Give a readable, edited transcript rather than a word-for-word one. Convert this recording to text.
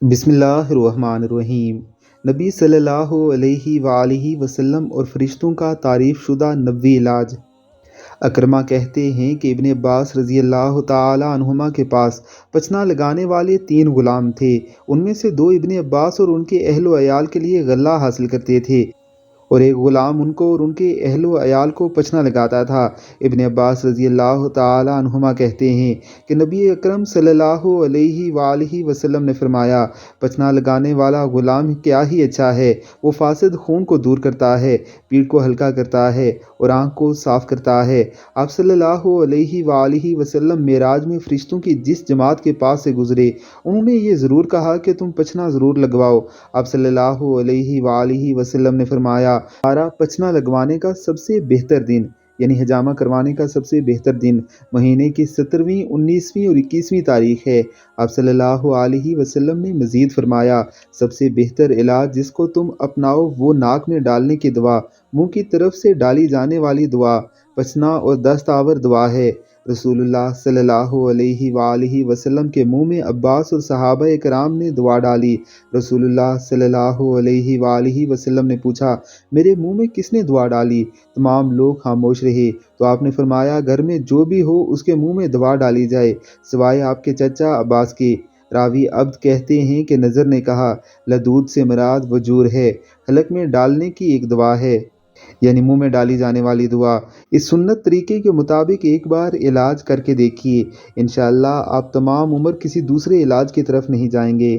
بسم اللہ الرحمن الرحیم۔ نبی صلی اللہ علیہ وآلہ وسلم اور فرشتوں کا تعریف شدہ نبوی علاج۔ اکرمہ کہتے ہیں کہ ابن عباس رضی اللہ تعالی عنہما کے پاس پچنا لگانے والے 3 غلام تھے۔ ان میں سے 2 ابن عباس اور ان کے اہل و عیال کے لیے غلہ حاصل کرتے تھے اور ایک غلام ان کو اور ان کے اہل و عیال کو پچنا لگاتا تھا۔ ابن عباس رضی اللہ تعالی عنہما کہتے ہیں کہ نبی اکرم صلی اللہ علیہ وآلہ وسلم نے فرمایا، پچنا لگانے والا غلام کیا ہی اچھا ہے، وہ فاسد خون کو دور کرتا ہے، پیٹھ کو ہلکا کرتا ہے اور آنکھ کو صاف کرتا ہے۔ آپ صلی اللہ علیہ وآلہ وسلم معراج میں فرشتوں کی جس جماعت کے پاس سے گزرے، انہوں نے یہ ضرور کہا کہ تم پچنا ضرور لگواؤ۔ آپ صلی اللہ علیہ وآلہ وسلم نے فرمایا، ہمارا پچنا لگوانے کا سب سے بہتر دن یعنی حجامہ کروانے کا سب سے بہتر دن مہینے کی 17ویں، 19ویں اور 21ویں تاریخ ہے۔ آپ صلی اللہ علیہ وسلم نے مزید فرمایا، سب سے بہتر علاج جس کو تم اپناؤ وہ ناک میں ڈالنے کی دعا، منہ کی طرف سے ڈالی جانے والی دعا، پچنا اور دست آور دعا ہے۔ رسول اللہ صلی اللہ علیہ وآلہ وسلم کے منہ میں عباس اور صحابہ کرام نے دعا ڈالی۔ رسول اللہ صلی اللہ علیہ وآلہ وسلم نے پوچھا، میرے منہ میں کس نے دعا ڈالی؟ تمام لوگ خاموش رہے تو آپ نے فرمایا، گھر میں جو بھی ہو اس کے منہ میں دعا ڈالی جائے سوائے آپ کے چچا عباس کے۔ راوی عبد کہتے ہیں کہ نضر نے کہا، لدود سے مراد وجور ہے، حلق میں ڈالنے کی ایک دعا ہے، یعنی منہ میں ڈالی جانے والی دعا۔ اس سنت طریقے کے مطابق ایک بار علاج کر کے دیکھیے، انشاءاللہ آپ تمام عمر کسی دوسرے علاج کی طرف نہیں جائیں گے۔